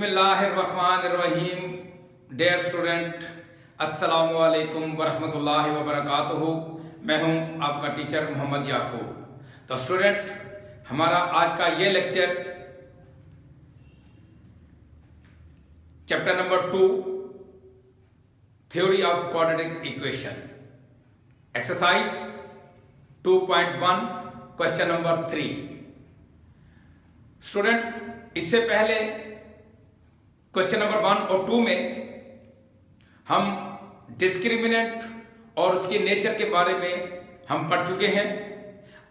बिस्मिल्लाहिर्रहमानिर्रहीम। Dear student, अस्सलामु अलैकुम वरहमतुल्लाहि वबरकातुहू। मैं हूं आपका टीचर मोहम्मद याकूब। तो स्टूडेंट, हमारा आज का ये lecture chapter number 2 theory of quadratic equation, exercise 2.1 question number 3। Student, इससे पहले क्वेश्चन नंबर 1 और 2 में हम डिस्क्रिमिनेंट और उसके नेचर के बारे में हम पढ़ चुके हैं।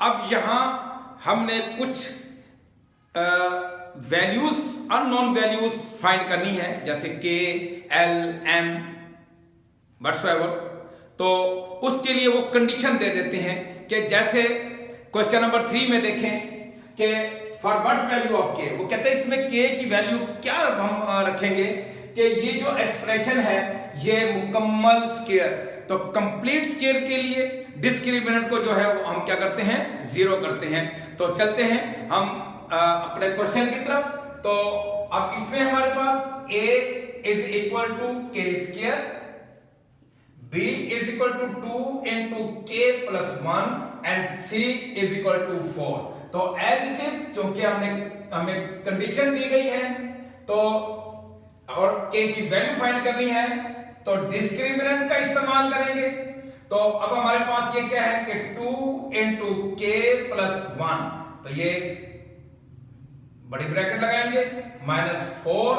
अब यहां हमने कुछ वैल्यूज, अननोन वैल्यूज फाइंड करनी है, जैसे के, एल, एम व्हाटसोएवर। तो उसके लिए वो कंडीशन दे देते हैं कि जैसे क्वेश्चन नंबर 3 में देखें कि फॉर व्हाट वैल्यू ऑफ के, वो कहते हैं इसमें के की वैल्यू क्या हम रखेंगे कि ये जो एक्सप्रेशन है ये मुकम्मल स्क्वायर, तो कंप्लीट स्क्वायर के लिए डिस्क्रिमिनेंट को जो है वो हम क्या करते हैं, जीरो करते हैं। तो चलते हैं हम अपने क्वेश्चन की तरफ। तो अब इसमें हमारे पास a is equal to K square, b is equal to 2 into K plus 1 and c is equal to 4। तो एज इट इज, क्योंकि हमें कंडीशन दी गई है तो और k की वैल्यू फाइंड करनी है, तो डिस्क्रिमिनेंट का इस्तेमाल करेंगे। तो अब हमारे पास ये क्या है कि 2 इंटू के प्लस 1, तो ये बड़ी ब्रैकेट लगाएंगे, माइनस 4।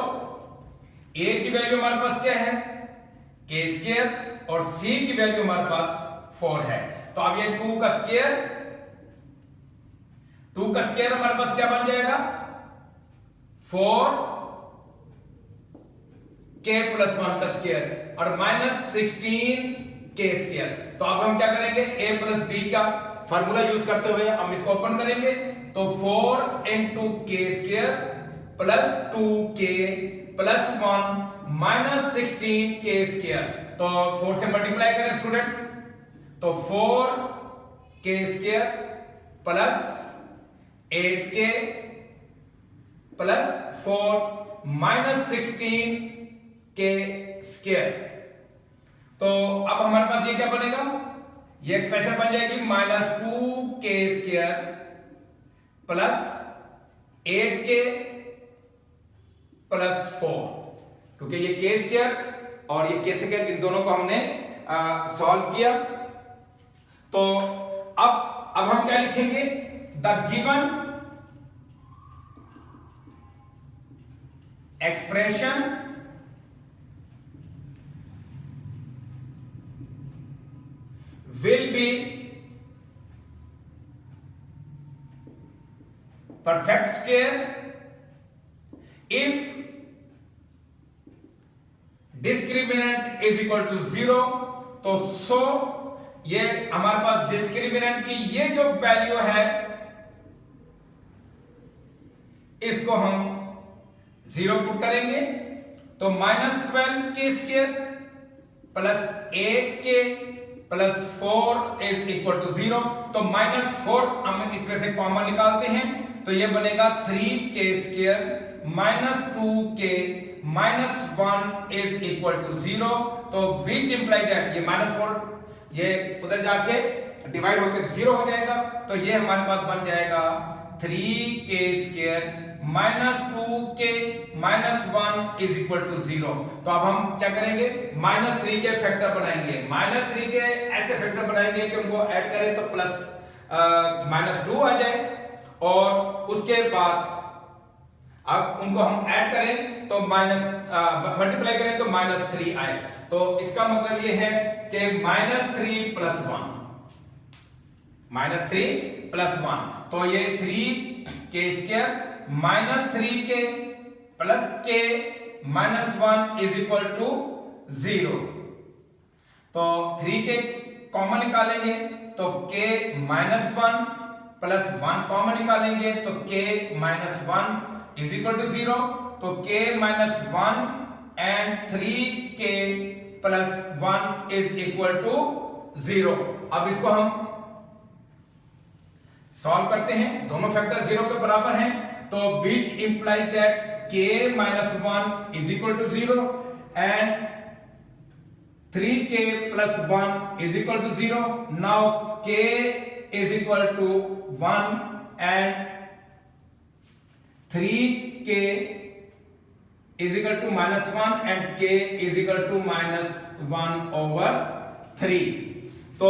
a की वैल्यू हमारे पास क्या है, के स्क्वायर, और c की वैल्यू हमारे पास 4 है। तो अब ये 2 का स्क्वायर हमारे पास क्या बन जाएगा, 4 के प्लस 1 का स्क्वायर और माइनस 16 के स्क्वायर। तो अब हम क्या करेंगे, a प्लस b का फार्मूला यूज करते हुए हम इसको ओपन करेंगे। तो 4 into K square plus 2k plus 1 minus 16 के स्क्वायर। तो 4 से मल्टीप्लाई करें स्टूडेंट, तो 4 के square plus 8k plus 4 minus 16 के स्क्वायर। तो अब हमारे पास ये क्या बनेगा, ये एक्सप्रेशन बन जाएगी minus 2k square plus 8k plus 4, क्योंकि ये k स्क्वायर और ये k स्क्वायर, इन दोनों को हमने सॉल्व किया। तो अब हम क्या लिखेंगे, the given expression will be perfect square if discriminant is equal to 0। तो सो ये हमारे पास डिस्क्रिमिनेंट की ये जो वैल्यू है इसको हम 0 पुट करेंगे। तो माइनस 12 के square plus 8k plus 4 is equal to 0। तो माइनस 4 हम इसमें से कॉमन निकालते हैं, तो ये बनेगा 3k square minus 2k minus 1 is equal to 0। तो विच इंप्लाई दैट ये माइनस 4 ये उधर जाके डिवाइड होकर 0 हो जाएगा। तो ये हमारे पास बन जाएगा 3k square minus 2k minus 1 is equal to 0। तो अब हम क्या करेंगे, माइनस 3 के फैक्टर बनाएंगे। माइनस 3 के ऐसे फैक्टर बनाएंगे कि उनको ऐड करें तो प्लस माइनस 2 आ जाए, और उसके बाद अब उनको हम ऐड करें तो माइनस मल्टीप्लाई करें तो माइनस 3 आए। तो इसका मतलब ये है कि माइनस 3 प्लस 1, माइनस 3 प्लस 1, तो ये 3k square minus 3k plus k minus 1 is equal to 0। तो 3k कॉमन निकालेंगे तो k माइनस 1 प्लस 1 कॉमन निकालेंगे तो k minus 1 is equal to 0। तो k minus 1 and 3k plus 1 is equal to 0। अब इसको हम सॉल्व करते हैं, दोनों फैक्टर 0 के बराबर हैं। तो which implies that k minus 1 is equal to 0 and 3k plus 1 is equal to 0. Now k is equal to 1 and 3k is equal to minus 1 and k is equal to minus 1 over 3. तो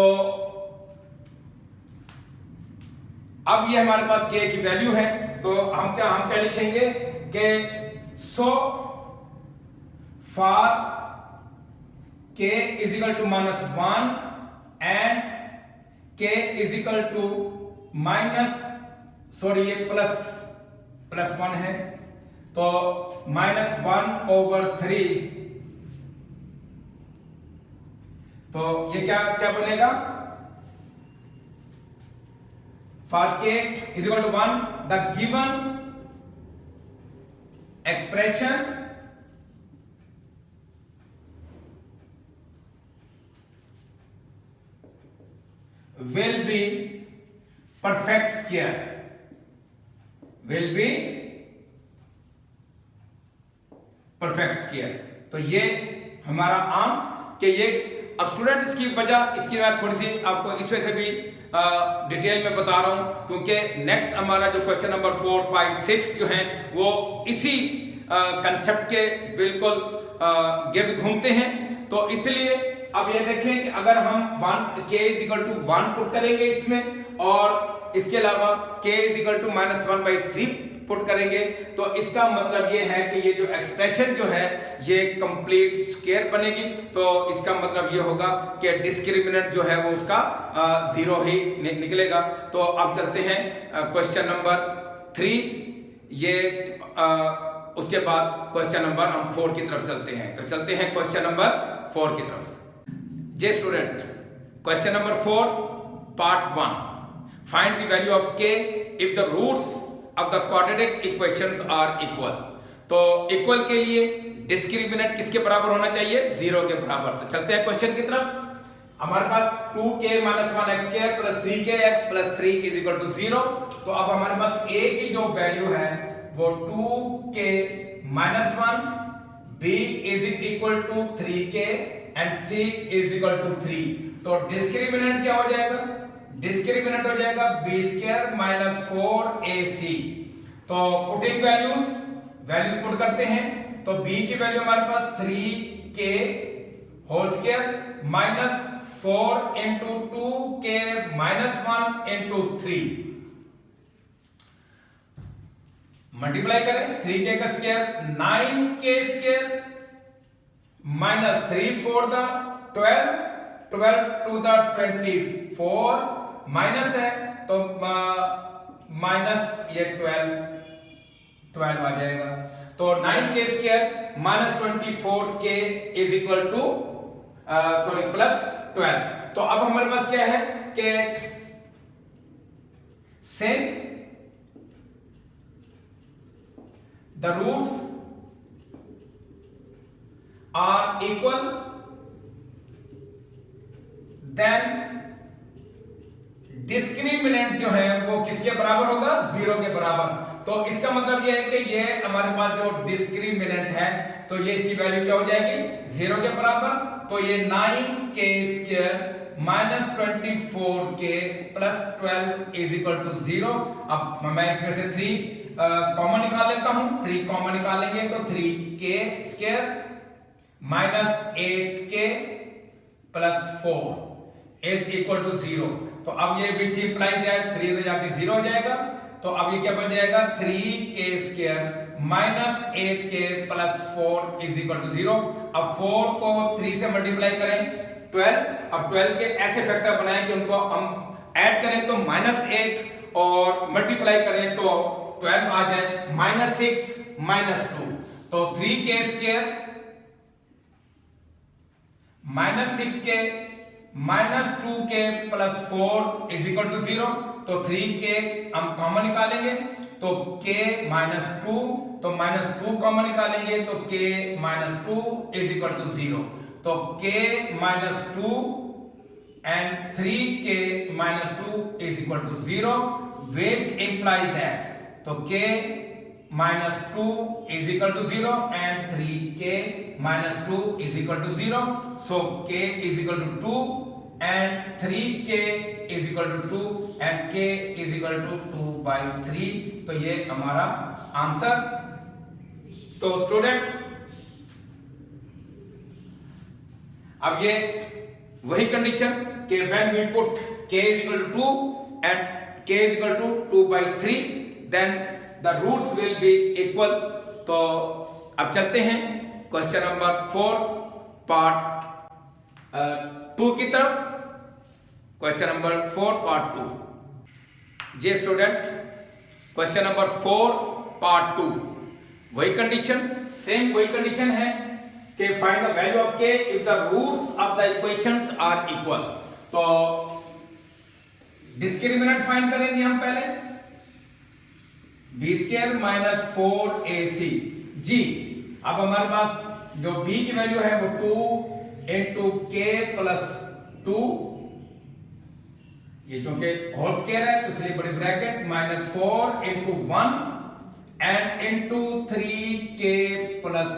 अब ये हमारे पास k की value है, तो हम क्या लिखेंगे कि so for k is equal to minus 1 and k is equal to minus ये प्लस 1 है, तो minus 1 over 3, तो ये क्या बनेगा, for k is equal to 1 the given expression will be perfect square, will be perfect square. तो ये हमारा आंसर कि ये अब स्टूडेंट इसकी मैं थोड़ी सी आपको इस वजह से भी डिटेल में बता रहा हूं क्योंकि नेक्स्ट हमारा जो क्वेश्चन नंबर 4, 5, 6 जो हैं वो इसी कंसेप्ट के बिल्कुल गिर्द घूमते हैं। तो इसलिए अब ये देखें कि अगर हम k is equal to 1 put करेंगे इसमें और इसके अलावा k is equal to minus 1/3 put करेंगे, तो इसका मतलब ये है कि ये जो एक्सप्रेशन जो है ये कंप्लीट स्क्वायर बनेगी। तो इसका मतलब ये होगा कि डिस्क्रिमिनेंट जो है वो उसका 0 ही निकलेगा। तो अब चलते हैं क्वेश्चन नंबर 3, ये उसके बाद क्वेश्चन नंबर हम 4 की तरफ चलते हैं। तो चलते हैं क्वेश्चन नंबर 4 की तरफ। जे student, question number 4 part 1, find the value of k if the roots of the quadratic equations are equal. तो इक्वल के लिए डिस्क्रिमिनेंट किसके बराबर होना चाहिए, 0 के बराबर। तो चलते हैं क्वेश्चन की तरफ। हमारे पास 2k minus 1x square plus 3kx plus 3 is equal to 0। तो अब हमारे पास a की जो वैल्यू है वो 2k minus 1, b is equal to 3k and c is equal to 3। तो डिस्क्रिमिनेंट क्या हो जाएगा, डिस्क्रिमिनेंट हो जाएगा b स्क्वायर माइनस 4ac। तो पुटिंग वैल्यूज पुट करते हैं, तो b की वैल्यू हमारे पास 3k whole square minus 4 into 2k minus 1 into 3, multiply करें 3k का square 9k square minus 3 4 the 12 to the 24 minus है, तो माइनस ये 12 आ जाएगा। तो 9k square minus 24k is equal to plus 12। तो अब हमारे पास क्या है कि since the roots are equal then discriminant जो है वो किसके बराबर होगा, 0 के बराबर। तो इसका मतलब ये है कि ये हमारे पास जो डिस्क्रिमिनेंट है तो ये इसकी वैल्यू क्या हो जाएगी, 0 के बराबर। तो ये 9k square minus 24k plus 12 is equal to 0। अब मैं इसमें से 3 कॉमन निकाल लेता हूं, 3 कॉमन निकालेंगे तो 3k square minus 8k plus 4 is equal to 0। तो अब ये विच इंप्लाइज दैट 3 से जाके 0 हो जाएगा। तो अब ये क्या बन जाएगा, 3k square minus 8k plus 4 is equal to 0। अब 4 को 3 से मल्टीप्लाई करें 12। अब 12 के ऐसे फैक्टर बनाएं कि उनको हम ऐड करें तो माइनस 8 और मल्टीप्लाई करें तो 12 आ जाए, माइनस 6 माइनस 2। तो 3k square minus 6k minus 2k plus 4 is equal to 0। तो 3k हम कॉमन निकालेंगे तो k माइनस 2, तो माइनस 2 कॉमन निकालेंगे तो k minus 2 is equal to 0। तो k minus 2 and 3k minus 2 is equal to 0 which implies that, तो k minus 2 is equal to 0 and 3k minus 2 is equal to 0. So k is equal to 2 and 3k is equal to 2 and k is equal to 2 by 3. तो ये हमारा answer. तो student अब ये वही condition कि when we put k is equal to 2 and k is equal to 2 by 3 then the roots will be equal. तो अब चलते हैं क्वेश्चन नंबर 4 पार्ट 2 की तरफ. Question number 4 part 2. जी स्टूडेंट, क्वेश्चन नंबर 4 पार्ट 2 वही कंडीशन, सेम वही condition है कि find the value of k if the roots of the equations are equal. तो डिस्क्रिमिनेंट फाइंड करेंगे हम पहले. b स्क्वायर माइनस 4ac जी. अब हमारे पास जो b की वैल्यू है वो 2 इंटू k प्लस 2, ये चूंकि होल स्क्वायर है तो इसलिए बड़ी bracket minus 4 into 1 and into 3k plus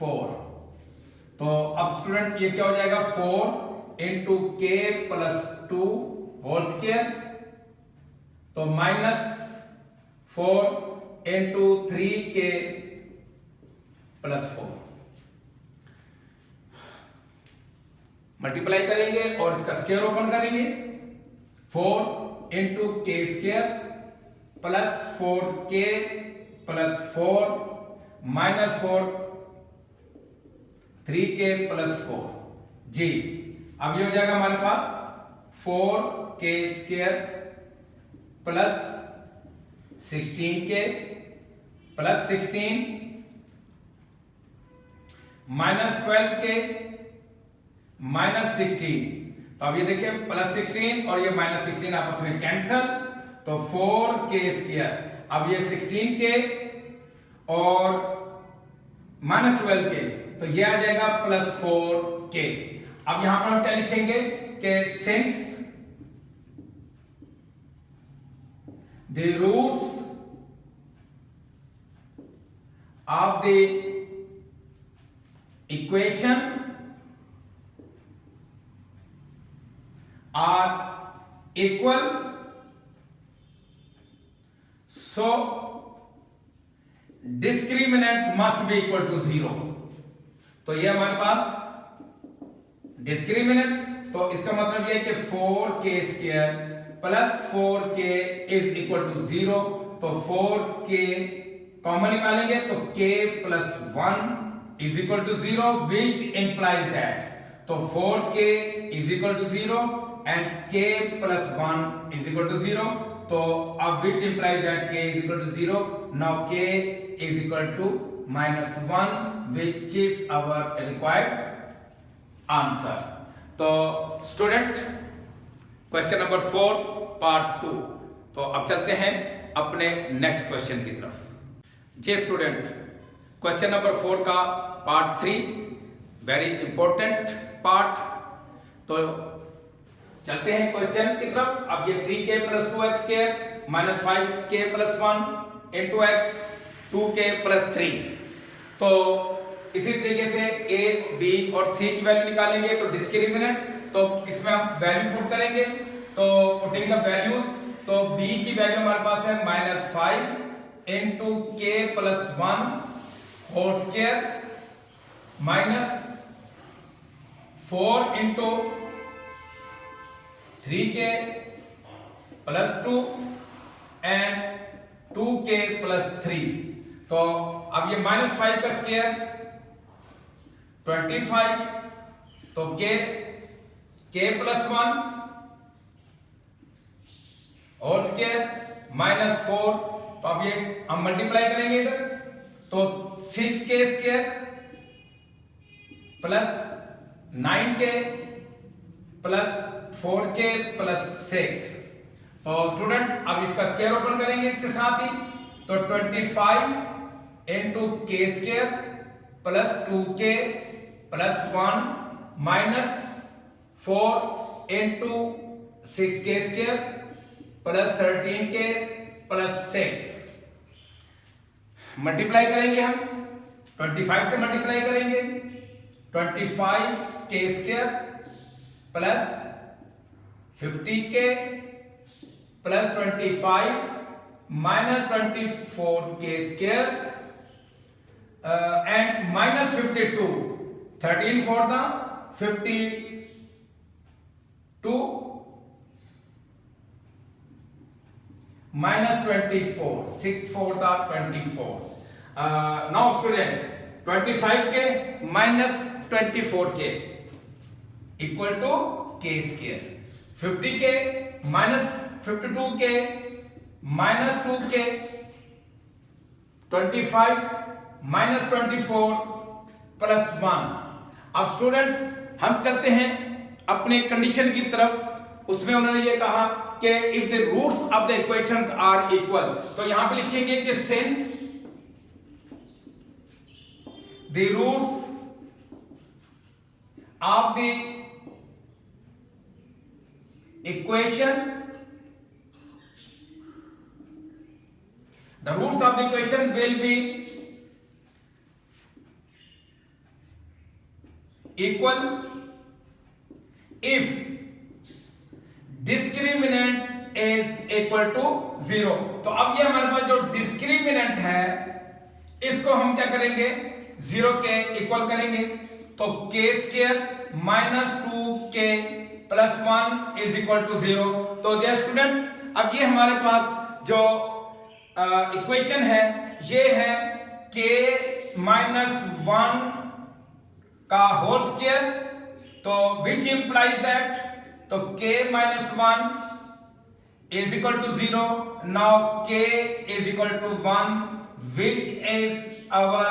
4. तो अब स्टूडेंट ये क्या हो जाएगा 4 into k plus 2 whole square, तो minus 4 into 3k plus 4 multiply करेंगे और इसका स्क्वायर ओपन करेंगे. 4 into K square plus 4k plus 4 minus 4 3k plus 4 जी. अब ये हो जाएगा हमारे पास 4k square plus 16k plus 16 minus 12k minus 16. तो अब ये देखिए प्लस 16 और ये माइनस 16 आपस में कैंसल, तो 4k स्क्वायर. अब ये 16k और माइनस 12k, तो ये आ जाएगा प्लस 4k. अब यहां पर हम क्या लिखेंगे कि since the roots of the equation are equal, so discriminant must be equal to 0. तो ये हमारे पास डिस्क्रिमिनेंट, तो इसका मतलब ये है कि 4k square plus 4k is equal to 0. तो 4k कॉमन निकालेंगे तो k plus 1 is equal to 0 which implies that. तो 4k is equal to 0 and k plus 1 is equal to 0. तो अब which implies that k is equal to 0. Now k is equal to minus 1 which is our required answer. तो student question number 4 part 2. तो अब चलते हैं अपने next question की तरफ. जी स्टूडेंट, क्वेश्चन नंबर 4 का पार्ट 3 वेरी इंपॉर्टेंट पार्ट. तो चलते हैं क्वेश्चन की तरफ. अब ये 3k plus 2x square minus 5k plus 1 into x 2k plus 3. तो इसी तरीके से a, b और c की वैल्यू निकालेंगे. तो डिस्क्रिमिनेंट, तो इसमें हम वैल्यू पुट करेंगे. तो पुटिंग द वैल्यूज, तो b की वैल्यू हमारे पास है minus 5 into k plus 1 whole square minus 4 into 3k plus 2 and 2k plus 3. तो अब ये माइनस 5 का स्क्वायर 25, तो k plus 1 whole square minus 4. तो अब ये हम मल्टीप्लाई करेंगे इधर, तो 6k square plus 9k plus 4k plus 6. तो स्टूडेंट अब इसका स्क्वायर ओपन करेंगे इसके साथ ही. तो 25 into k square plus 2k plus 1 minus 4 into 6k square plus 13k plus 6. Multiply करेंगे हम 25 से मल्टीप्लाई करेंगे 25 के स्क्वायर प्लस 50 के प्लस 25 माइनस 24 के square and minus 52 13 for the 52 minus 24 6 for the 24 now student 25 के minus 24 के equal to k square 50 के minus 52 के minus 2 के 25 minus 24 plus 1 अब स्टूडेंट्स हम चलते हैं अपने कंडीशन की तरफ उसमें उन्होंने ये कहा कि if the roots of the equations are equal तो यहां पे लिखेंगे कि since the roots of the equation the roots of the equation will be equal if discriminant is equal to 0 तो अब ये हमारे पास जो डिस्क्रिमिनेंट है इसको हम क्या करेंगे 0 के इक्वल करेंगे तो k square minus 2k plus 1 is equal to 0 तो डियर स्टूडेंट अब ये हमारे पास जो इक्वेशन है ये है k माइनस 1 का होल स्क्वायर तो विच इंप्लाइज दैट तो k minus 1 is equal to 0 now k is equal to 1 which is our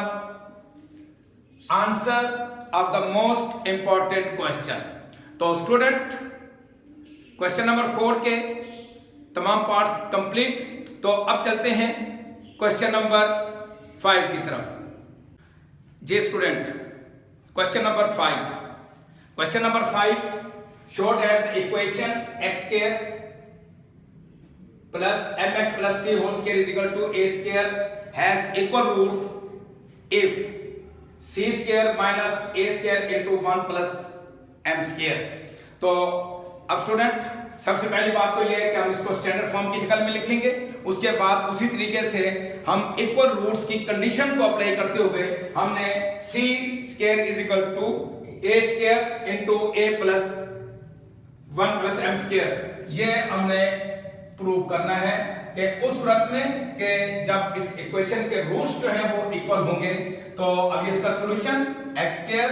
answer of the most important question तो स्टूडेंट क्वेश्चन नंबर 4 के तमाम पार्ट्स कंप्लीट तो अब चलते हैं क्वेश्चन नंबर 5 की तरफ जी student question number 5 show that the equation x square plus mx plus c whole square is equal to a square has equal roots if c square minus a square into 1 plus m square तो अब student सबसे पहली बात तो यह है कि हम इसको स्टैंडर्ड फॉर्म की शक्ल में लिखेंगे उसके बाद उसी तरीके से हम इक्वल रूट्स की कंडीशन को अप्लाई करते हुए हमने c square is equal to a square into a plus 1 plus m square ये हमने प्रूव करना है कि उस सूरत में कि जब इस इक्वेशन के रूट्स जो हैं वो इक्वल होंगे तो अब इसका solution x square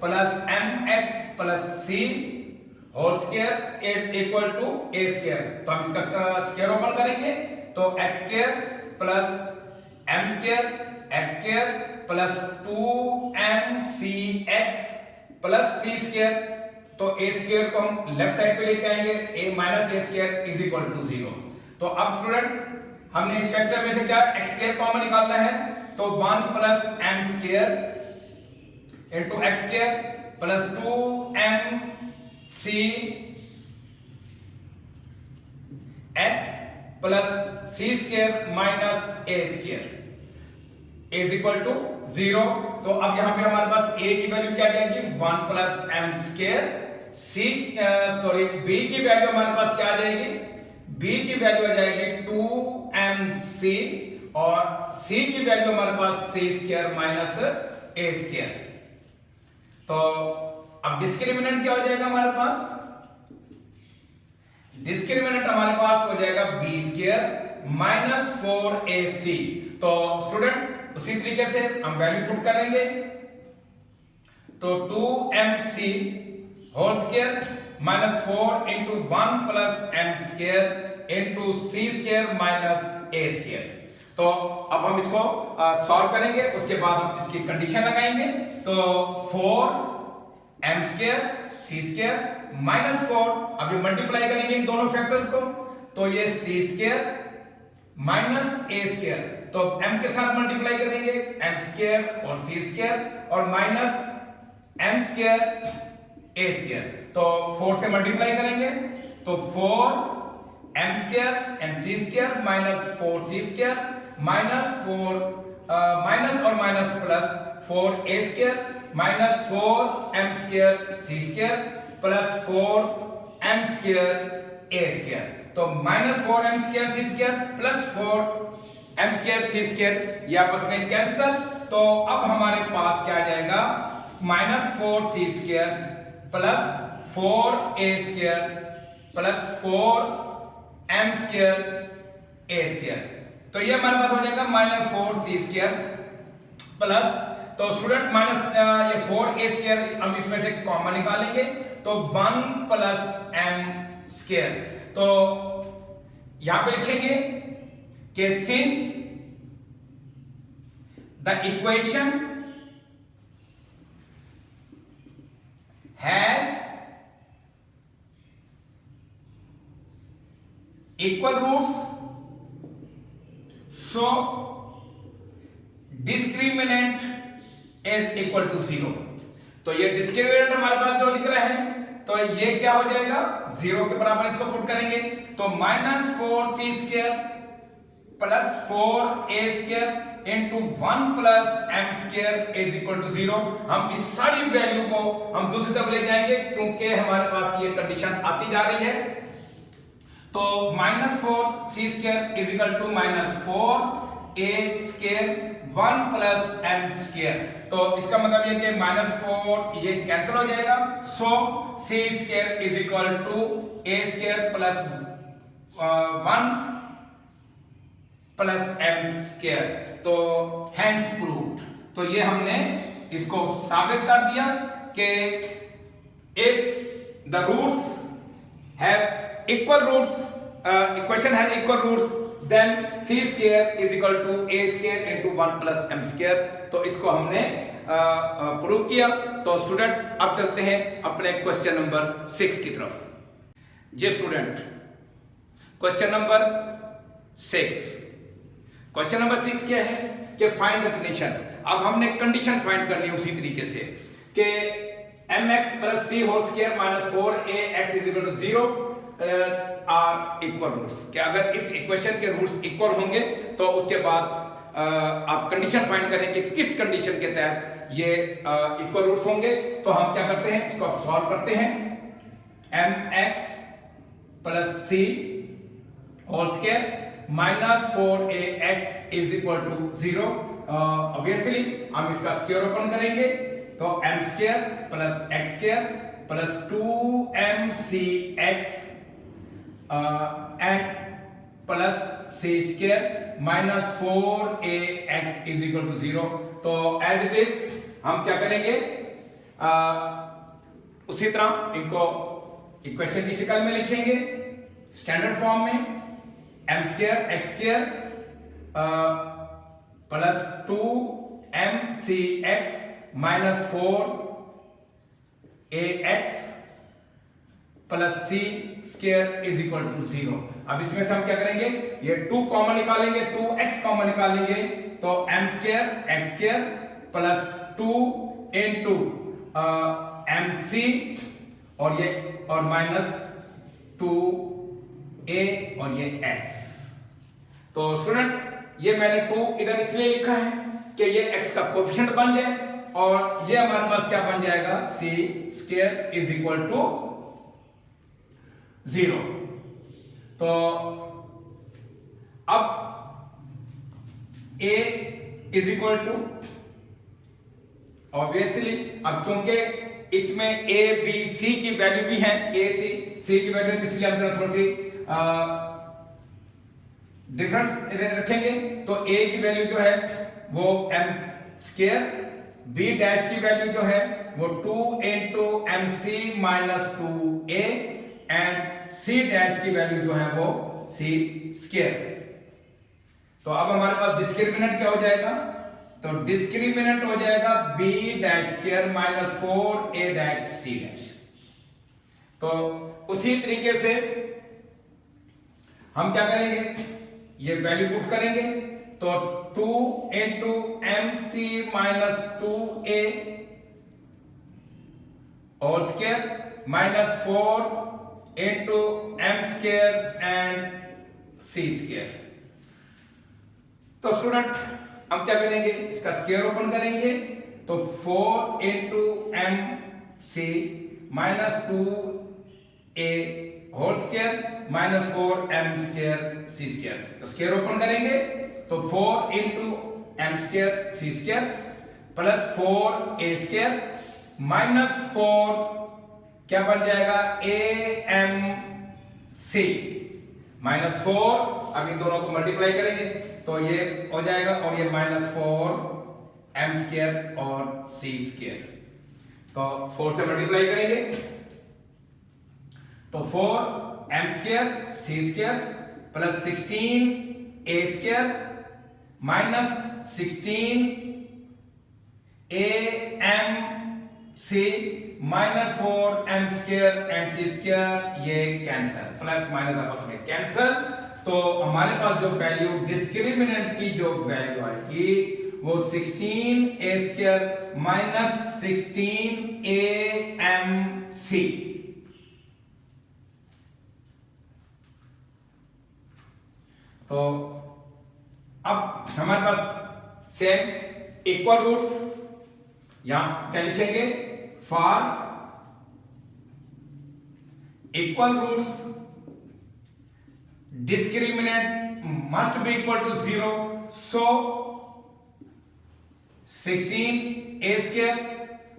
plus mx plus c whole square is equal to a square तो हम इसका स्क्वायर ओपन करेंगे तो x square plus m square x square plus 2mcx plus c square तो a स्क्वायर को हम लेफ्ट साइड पे लेके आएंगे a minus a square is equal to 0 तो अब स्टूडेंट हमने इस फैक्टर में से क्या x स्क्वायर कॉमन निकालना है तो 1 plus m square into x square plus 2mc x plus c square minus a square is equal to 0 तो अब यहां पे हमारे पास a की वैल्यू क्या आ जाएगी 1 प्लस m स्क्वायर b की वैल्यू हमारे पास क्या आ जाएगी b की वैल्यू आ जाएगी 2mc और c की वैल्यू हमारे पास c square minus a square तो अब डिस्क्रिमिनेंट क्या हो जाएगा हमारे पास डिस्क्रिमिनेंट हमारे पास हो जाएगा b स्क्वायर माइनस 4ac तो स्टूडेंट उसी तरीके से हम वैल्यू पुट करेंगे तो 2mc whole square minus 4 into 1 plus m square into c square minus a square तो अब हम इसको सॉल्व करेंगे उसके बाद हम इसकी कंडीशन लगाएंगे तो 4m square c square minus 4 अब ये मल्टीप्लाई करेंगे इन दोनों फैक्टर्स को तो ये c square minus a square तो m के साथ मल्टीप्लाई करेंगे m स्क्वायर और c स्क्वायर और minus m square a square तो 4 से मल्टीप्लाई करेंगे तो 4m square and c square minus 4c square minus 4 minus और minus plus 4a square minus 4m square c square plus 4m square a square. तो minus 4m square c square plus 4m square c square ये आपस में cancel. तो अब हमारे पास क्या आ जाएगा, minus 4c square plus 4a square plus 4m square a square. तो ये हमारे पास हो जाएगा माइनस 4c स्क्वायर प्लस, तो स्टूडेंट माइनस ये 4a स्क्वायर हम इसमें से कॉमन निकालेंगे तो 1 प्लस m स्क्वायर। तो यहां पे लिखेंगे कि since the equation has equal roots so discriminant is equal to 0। तो ये डिस्क्रिमिनेंट हमारे पास जो निकला है तो ये क्या हो जाएगा, 0 के बराबर इसको पुट करेंगे तो minus 4c square plus 4a square into 1 plus m square is equal to 0। हम इस सारी वैल्यू को हम दूसरी तरफ ले जाएंगे क्योंकि हमारे पास ये कंडीशन आती जा रही है। तो minus 4c square is equal to minus 4a square 1 plus m square. तो इसका मतलब ये कि माइनस 4 ये कैंसिल हो जाएगा, so c square is equal to a square plus 1 plus m square. तो हैंस प्रूव्ड। तो ये हमने इसको साबित कर दिया कि if the roots have equal roots, equation has equal roots then c square is equal to a square into 1 plus m square। तो इसको हमने प्रूव किया। तो स्टूडेंट अब चलते हैं अपने क्वेश्चन नंबर 6 की तरफ। जी student, question number 6, question number 6 क्या है कि फाइंड द कंडीशन। अब हमने कंडीशन फाइंड करनी है उसी तरीके से कि mx plus c whole square minus 4ax is equal to 0 are equal roots. कि अगर इस इक्वेशन के रूट्स इक्वल होंगे तो उसके बाद आप कंडीशन फाइंड करें कि किस कंडीशन के तहत ये इक्वल रूट्स होंगे। तो हम क्या करते हैं, इसको आप सॉल्व करते हैं। mx plus c whole square minus 4ax is equal to 0। Obviously हम इसका स्क्वायर ओपन करेंगे तो m square plus x square plus 2mcx and plus c square minus 4ax is equal to 0। तो एज इट इज हम क्या करेंगे, उसी तरह इनको इक्वेशन की शक्ल में लिखेंगे स्टैंडर्ड फॉर्म में, m square x square plus 2mcx minus 4ax plus c square is equal to 0। अब इसमें से हम क्या करेंगे, ये 2 कॉमन निकालेंगे, 2x कॉमन निकालेंगे तो m square x square plus 2 into mc और ये और माइनस 2a और ये x। तो स्टूडेंट ये मैंने 2 इधर इसलिए लिखा है कि ये x का कोएफिशिएंट बन जाए और ये हमारे पास क्या बन जाएगा, c square is equal to 0। तो अब a is equal to obviously, अब चूंकि इसमें a b c की वैल्यू भी है, a c की वैल्यू, इसलिए हम थोड़ी सी डिफरेंस रखेंगे। तो a की वैल्यू जो है वो m स्क्वायर, b डैश की वैल्यू जो है वो 2 into mc minus 2a and c dash की वैल्यू जो है वो c स्क्वायर। तो अब हमारे पास डिस्क्रिमिनेंट क्या हो जाएगा, तो डिस्क्रिमिनेंट हो जाएगा b dash square minus 4a dash c dash. तो उसी तरीके से हम क्या करेंगे, ये वैल्यू पुट करेंगे तो 2 into mc minus 2a whole square minus 4 into m square and c square। तो स्टूडेंट हम क्या करेंगे, इसका स्क्वायर ओपन करेंगे तो 4 into M C minus 2a whole square minus 4m square C square. तो स्क्वायर ओपन करेंगे तो 4 into M square C square plus 4a square minus 4 क्या बन जाएगा am सी माइनस 4। अब इन दोनों को मल्टीप्लाई करेंगे तो ये हो जाएगा और ये माइनस 4m स्क्वायर और c स्क्वायर। तो 4 से मल्टीप्लाई करेंगे तो 4m square c square plus 16a square minus 16am c minus 4m square and c square, ये कैंसल, प्लस माइनस आपस में कैंसल। तो हमारे पास जो वैल्यू डिस्क्रिमिनेंट की जो वैल्यू आएगी वो 16a square minus 16am c। तो अब हमारे पास सेम इक्वल रूट्स, यहां क्या लिखेंगे, for equal roots discriminant must be equal to 0, so 16a square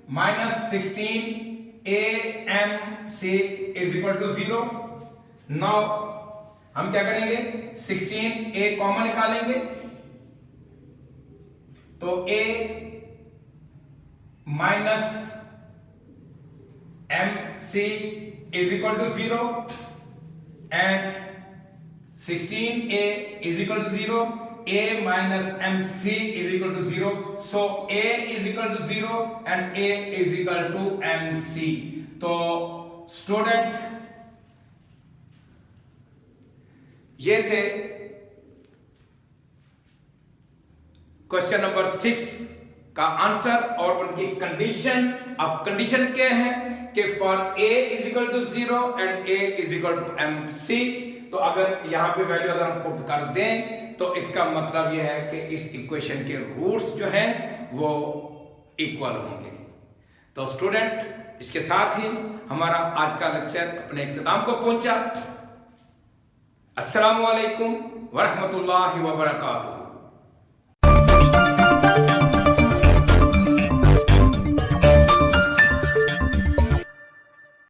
minus 16am c is equal to 0। now हम क्या करेंगे, 16a कॉमन निकालेंगे तो a minus mc is equal to 0 and 16a is equal to 0, a minus mc is equal to 0, so a is equal to 0 and a is equal to mc। तो student ये थे question number 6 का answer और उनकी condition. अब condition क्या है कि for a is equal to 0 and a is equal to mc। तो अगर यहां पे वैल्यू अगर हम पुट कर दें तो इसका मतलब यह है कि इस इक्वेशन के रूट्स जो हैं वो इक्वल होंगे। तो स्टूडेंट इसके साथ ही हमारा आज का लेक्चर अपने इख्तिताम को पहुंचा। अस्सलामु अलैकुम वरहमतुल्लाहि वबरकातुहू।